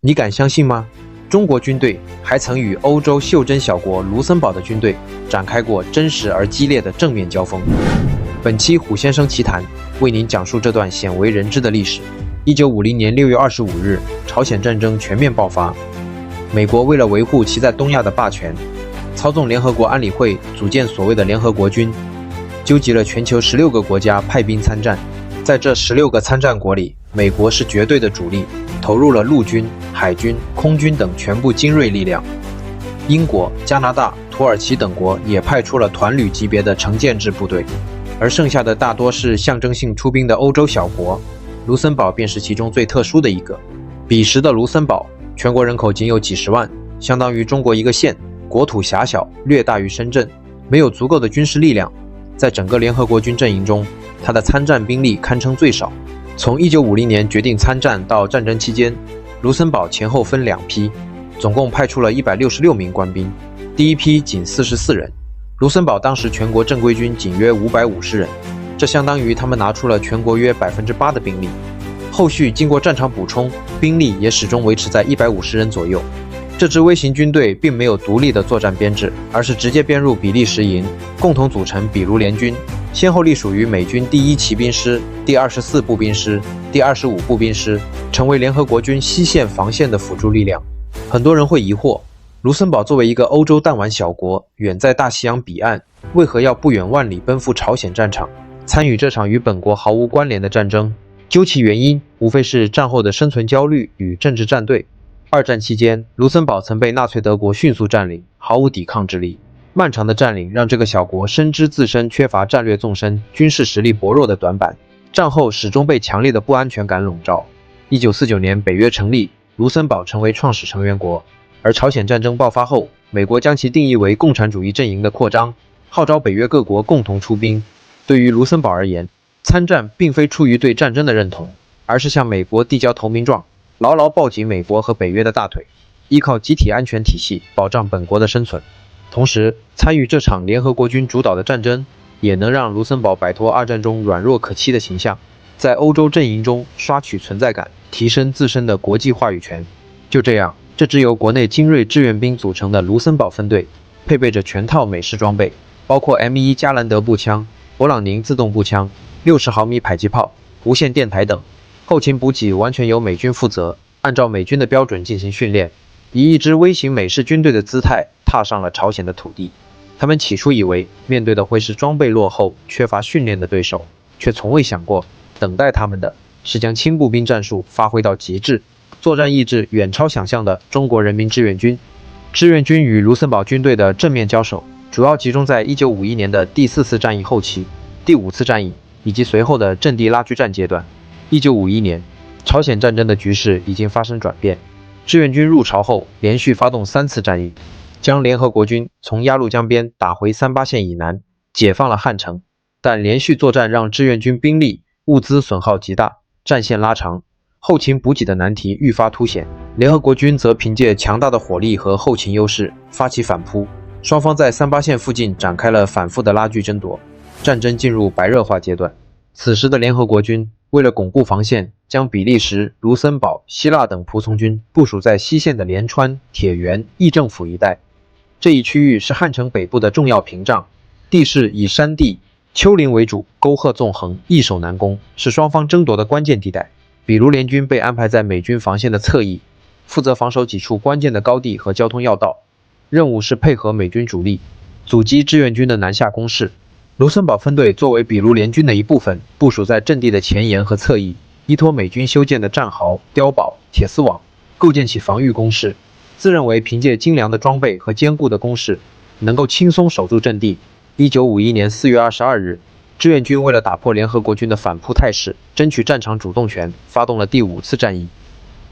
你敢相信吗？中国军队还曾与欧洲袖珍小国卢森堡的军队展开过真实而激烈的正面交锋。本期虎先生奇谈为您讲述这段鲜为人知的历史。1950年6月25日，朝鲜战争全面爆发。美国为了维护其在东亚的霸权，操纵联合国安理会组建所谓的联合国军，纠集了全球16个国家派兵参战。在这16个参战国里，美国是绝对的主力，投入了陆军、海军、空军等全部精锐力量。英国、加拿大、土耳其等国也派出了团旅级别的成建制部队，而剩下的大多是象征性出兵的欧洲小国，卢森堡便是其中最特殊的一个。彼时的卢森堡全国人口仅有几十万，相当于中国一个县，国土狭小，略大于深圳，没有足够的军事力量。在整个联合国军阵营中，它的参战兵力堪称最少。从1950年决定参战到战争期间，卢森堡前后分2批，总共派出了166名官兵，第一批仅44人。卢森堡当时全国正规军仅约550人，这相当于他们拿出了全国约8%的兵力。后续经过战场补充，兵力也始终维持在150人左右。这支微型军队并没有独立的作战编制，而是直接编入比利时营，共同组成比卢联军，先后隶属于美军第1骑兵师、第24步兵师、第25步兵师，成为联合国军西线防线的辅助力量。很多人会疑惑，卢森堡作为一个欧洲弹丸小国，远在大西洋彼岸，为何要不远万里奔赴朝鲜战场，参与这场与本国毫无关联的战争？究其原因，无非是战后的生存焦虑与政治站队。二战期间，卢森堡曾被纳粹德国迅速占领，毫无抵抗之力。漫长的占领让这个小国深知自身缺乏战略纵深、军事实力薄弱的短板，战后始终被强烈的不安全感笼罩。1949年北约成立，卢森堡成为创始成员国，而朝鲜战争爆发后，美国将其定义为共产主义阵营的扩张，号召北约各国共同出兵。对于卢森堡而言，参战并非出于对战争的认同，而是向美国递交投名状，牢牢抱紧美国和北约的大腿，依靠集体安全体系保障本国的生存。同时，参与这场联合国军主导的战争，也能让卢森堡摆脱二战中软弱可欺的形象，在欧洲阵营中刷取存在感，提升自身的国际话语权。就这样，这支由国内精锐志愿兵组成的卢森堡分队，配备着全套美式装备，包括 M1 加兰德步枪、勃朗宁自动步枪、60毫米迫击炮、无线电台等。后勤补给完全由美军负责，按照美军的标准进行训练，以一支微型美式军队的姿态踏上了朝鲜的土地。他们起初以为面对的会是装备落后、缺乏训练的对手，却从未想过，等待他们的是将轻步兵战术发挥到极致，作战意志远超想象的中国人民志愿军。志愿军与卢森堡军队的正面交手，主要集中在1951年的第4次战役后期、第5次战役以及随后的阵地拉锯战阶段。1951年，朝鲜战争的局势已经发生转变。志愿军入朝后，连续发动3次战役，将联合国军从鸭绿江边打回38线以南，解放了汉城。但连续作战让志愿军兵力、物资损耗极大，战线拉长，后勤补给的难题愈发凸显。联合国军则凭借强大的火力和后勤优势发起反扑，双方在38线附近展开了反复的拉锯争夺，战争进入白热化阶段。此时的联合国军为了巩固防线，将比利时、卢森堡、希腊等仆从军部署在西线的连川、铁原、议政府一带。这一区域是汉城北部的重要屏障，地势以山地、丘陵为主，沟壑纵横，易守难攻，是双方争夺的关键地带。比卢联军被安排在美军防线的侧翼，负责防守几处关键的高地和交通要道，任务是配合美军主力，阻击志愿军的南下攻势。卢森堡分队作为比卢联军的一部分，部署在阵地的前沿和侧翼，依托美军修建的战壕、碉堡、铁丝网，构建起防御工事。自认为凭借精良的装备和坚固的工事，能够轻松守住阵地。1951年4月22日，志愿军为了打破联合国军的反扑态势，争取战场主动权，发动了第5次战役。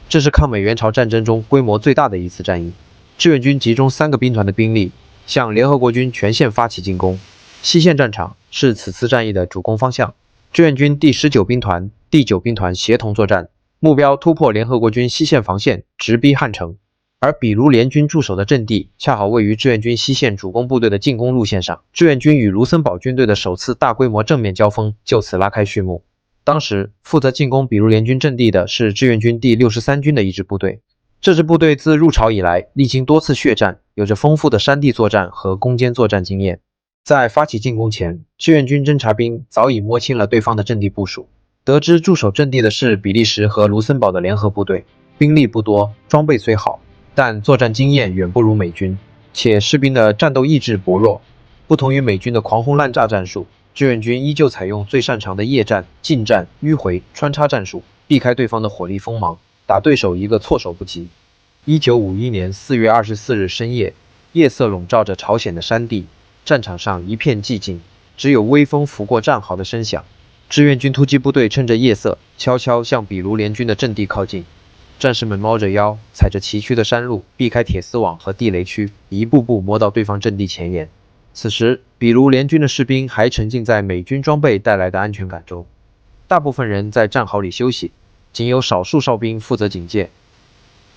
这是抗美援朝战争中规模最大的一次战役。志愿军集中3个兵团的兵力，向联合国军全线发起进攻。西线战场是此次战役的主攻方向，志愿军第19兵团、第9兵团协同作战，目标突破联合国军西线防线，直逼汉城。而比卢联军驻守的阵地恰好位于志愿军西线主攻部队的进攻路线上，志愿军与卢森堡军队的首次大规模正面交锋就此拉开序幕。当时负责进攻比卢联军阵地的是志愿军第63军的一支部队，这支部队自入朝以来，历经多次血战，有着丰富的山地作战和攻坚作战经验。在发起进攻前，志愿军侦察兵早已摸清了对方的阵地部署，得知驻守阵地的是比利时和卢森堡的联合部队，兵力不多，装备虽好，但作战经验远不如美军，且士兵的战斗意志薄弱。不同于美军的狂轰滥炸战术，志愿军依旧采用最擅长的夜战、近战、迂回、穿插战术，避开对方的火力锋芒，打对手一个措手不及。1951年4月24日深夜，夜色笼罩着朝鲜的山地，战场上一片寂静，只有微风拂过战壕的声响。志愿军突击部队趁着夜色，悄悄向比卢联军的阵地靠近。战士们猫着腰，踩着崎岖的山路，避开铁丝网和地雷区，一步步摸到对方阵地前沿。此时，比卢联军的士兵还沉浸在美军装备带来的安全感中，大部分人在战壕里休息，仅有少数哨兵负责警戒。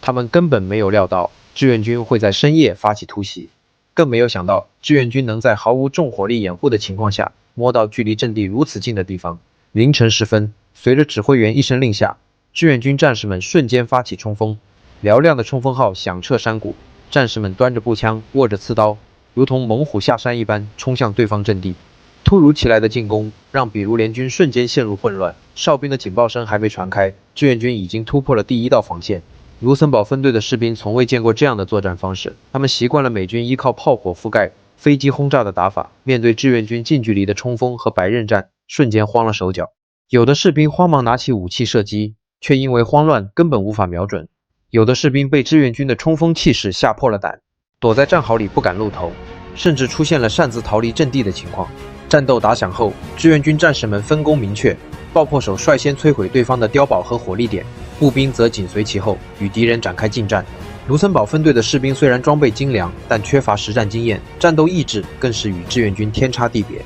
他们根本没有料到志愿军会在深夜发起突袭，更没有想到志愿军能在毫无重火力掩护的情况下摸到距离阵地如此近的地方。凌晨时分，随着指挥员一声令下，志愿军战士们瞬间发起冲锋，嘹亮的冲锋号响彻山谷，战士们端着步枪，握着刺刀，如同猛虎下山一般冲向对方阵地。突如其来的进攻让比卢联军瞬间陷入混乱，哨兵的警报声还未传开，志愿军已经突破了第一道防线。卢森堡分队的士兵从未见过这样的作战方式，他们习惯了美军依靠炮火覆盖、飞机轰炸的打法，面对志愿军近距离的冲锋和白刃战，瞬间慌了手脚。有的士兵慌忙拿起武器射击，却因为慌乱根本无法瞄准；有的士兵被志愿军的冲锋气势吓破了胆，躲在战壕里不敢露头，甚至出现了擅自逃离阵地的情况。战斗打响后，志愿军战士们分工明确，爆破手率先摧毁对方的碉堡和火力点，步兵则紧随其后，与敌人展开近战。卢森堡分队的士兵虽然装备精良，但缺乏实战经验，战斗意志更是与志愿军天差地别。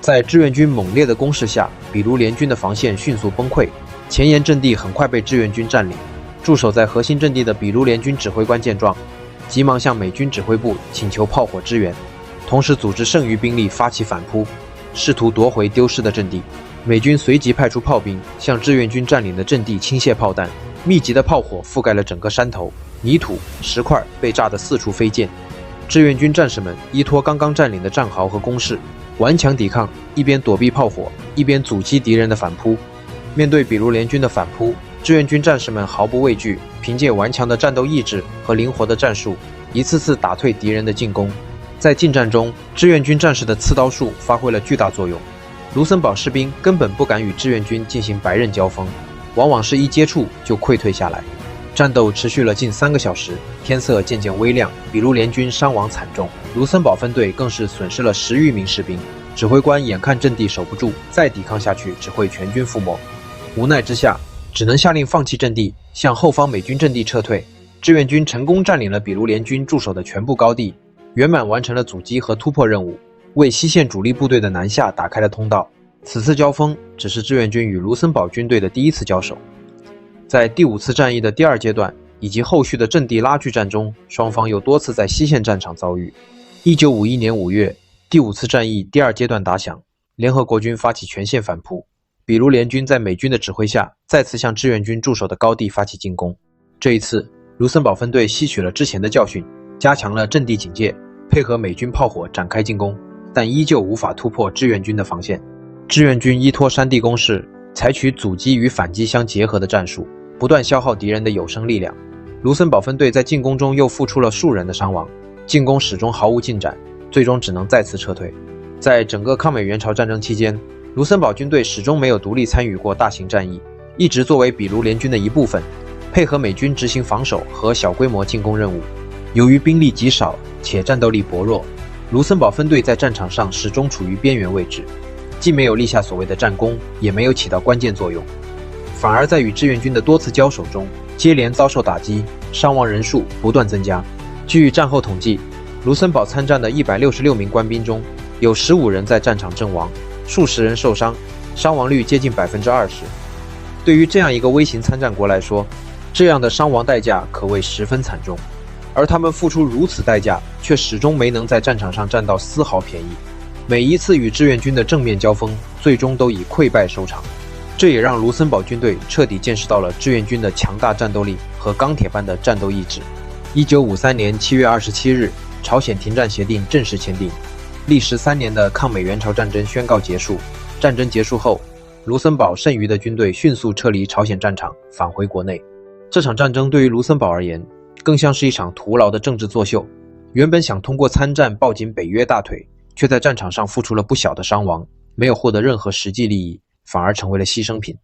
在志愿军猛烈的攻势下，比卢联军的防线迅速崩溃，前沿阵地很快被志愿军占领。驻守在核心阵地的比卢联军指挥官见状，急忙向美军指挥部请求炮火支援，同时组织剩余兵力发起反扑，试图夺回丢失的阵地。美军随即派出炮兵向志愿军占领的阵地倾泻炮弹，密集的炮火覆盖了整个山头，泥土、石块被炸得四处飞溅。志愿军战士们依托刚刚占领的战壕和工事，顽强抵抗，一边躲避炮火，一边阻击敌人的反扑。面对比卢联军的反扑，志愿军战士们毫不畏惧，凭借顽强的战斗意志和灵活的战术，一次次打退敌人的进攻。在近战中，志愿军战士的刺刀术发挥了巨大作用。卢森堡士兵根本不敢与志愿军进行白刃交锋，往往是一接触就溃退下来。战斗持续了近3个小时，天色渐渐微亮，比卢联军伤亡惨重，卢森堡分队更是损失了10余名士兵。指挥官眼看阵地守不住，再抵抗下去只会全军覆没，无奈之下，只能下令放弃阵地，向后方美军阵地撤退。志愿军成功占领了比卢联军驻守的全部高地，圆满完成了阻击和突破任务，为西线主力部队的南下打开了通道。此次交锋只是志愿军与卢森堡军队的第一次交手。在第5次战役的第2阶段以及后续的阵地拉锯战中，双方又多次在西线战场遭遇。1951年5月，第5次战役第2阶段打响，联合国军发起全线反扑，比卢联军在美军的指挥下，再次向志愿军驻守的高地发起进攻。这一次，卢森堡分队吸取了之前的教训，加强了阵地警戒，配合美军炮火展开进攻，但依旧无法突破志愿军的防线。志愿军依托山地攻势，采取阻击与反击相结合的战术，不断消耗敌人的有生力量。卢森堡分队在进攻中又付出了数人的伤亡，进攻始终毫无进展，最终只能再次撤退。在整个抗美援朝战争期间，卢森堡军队始终没有独立参与过大型战役，一直作为比卢联军的一部分，配合美军执行防守和小规模进攻任务。由于兵力极少且战斗力薄弱，卢森堡分队在战场上始终处于边缘位置，既没有立下所谓的战功，也没有起到关键作用，反而在与志愿军的多次交手中，接连遭受打击，伤亡人数不断增加。据战后统计，卢森堡参战的166名官兵中，有15人在战场阵亡，数十人受伤，伤亡率接近20%。对于这样一个微型参战国来说，这样的伤亡代价可谓十分惨重，而他们付出如此代价，却始终没能在战场上占到丝毫便宜。每一次与志愿军的正面交锋，最终都以溃败收场。这也让卢森堡军队彻底见识到了志愿军的强大战斗力和钢铁般的战斗意志。1953年7月27日，朝鲜停战协定正式签订，历时3年的抗美援朝战争宣告结束。战争结束后，卢森堡剩余的军队迅速撤离朝鲜战场，返回国内。这场战争对于卢森堡而言，更像是一场徒劳的政治作秀。原本想通过参战抱紧北约大腿，却在战场上付出了不小的伤亡，没有获得任何实际利益，反而成为了牺牲品。